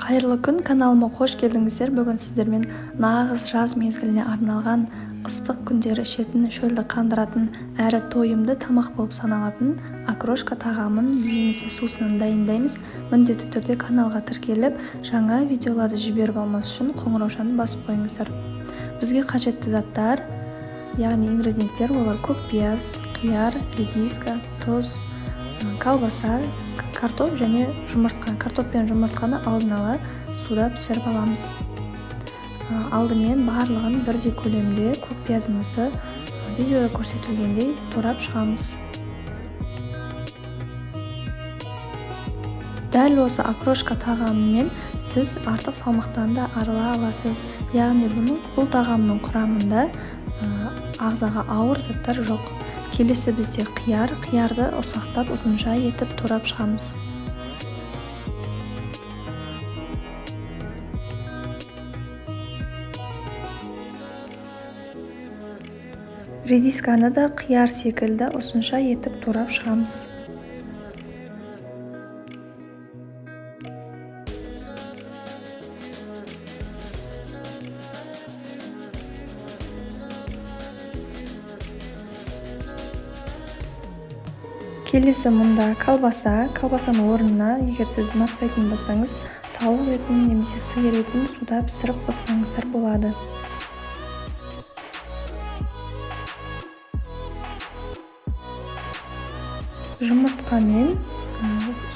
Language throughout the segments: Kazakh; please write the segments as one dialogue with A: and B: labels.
A: Қайырлы күн, каналыма қош келдіңіздер. Бүгін сіздермен нағыз жаз мезгіліне арналған ыстық күндері ішетін, шөлді қандыратын әрі тойымды тамақ болып саналатын окрошка тағамын немесе сусынын дайындаймыз. Міндетті түрде каналға тіркеліп, жаңа видеоларды жіберіп алмас үшін қоңыраушаны басып қойыңыздар. Бізге қажетті заттар, яғни ингредиенттер, олар көкпияз, қияр, редиска, тұз, колбаса, картоп және жұмыртқа. Картоп пен жұмыртқаны алдын ала суда пісіріп аламыз. Алдымен барлығын бірдей көлемде көкпиязымызды видеода көрсетілгендей турап шығамыз. Дәл осы окрошка тағамымен сіз артық салмақтан да арыла аласыз. Яғни бұл тағамның құрамында ағзаға ауыр заттар жоқ. Келесі бізде қиярды ұсақтап ұзынша етіп турап шығамыз. Редисканы да қияр секілді ұзынша етіп турап шығамыз. Келесі мұнда колбасаның орнына, егер сіз ұнатпайтын болсаңыз, тауық етін немесе сиыр етін суда пісіріп қоссаңыздар болады. Жұмыртқамен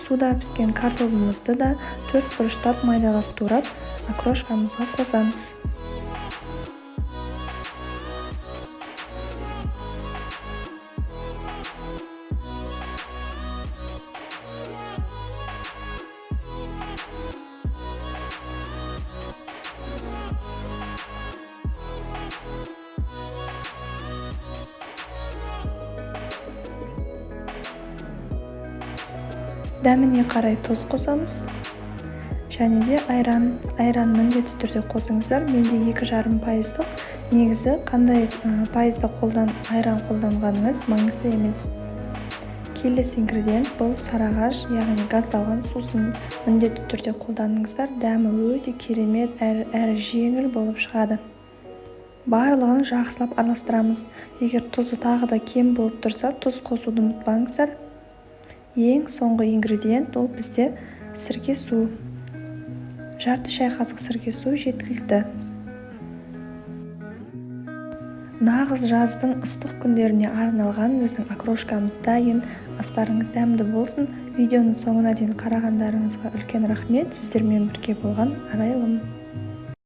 A: суда піскен картопымызды да 4 бұрыштап майдалап турап окрошкамызға қосамыз. Дәміне қарай тұз қосамыз. Және де айран міндетті түрде қосыңыздар. Менде 2,5%. Негізі қандай пайызда айран қолданғаныңыз маңызды емес. Келесі ингредиент бұл сарыағаш, яғни газдалған сусын міндетті түрде қолданыңыздар. Дәмі өте керемет әрі жеңіл болып шығады. Барлығын жақсылап араластырамыз. Егер тұзы тағы да кем болып тұрса, тұз қосуды ұмытпаңыздар. Ең соңғы ингредиент ол бізде сірке су. Жарты шай қасық сірке су жеткілікті. Нағыз жаздың ыстық күндеріне арналған біздің окрошкамыз дайын. Астарыңыз дәмді болсын. Видеоның соңына дейін қарағандарыңызға үлкен рахмет. Сіздермен бірге болған Арайлым.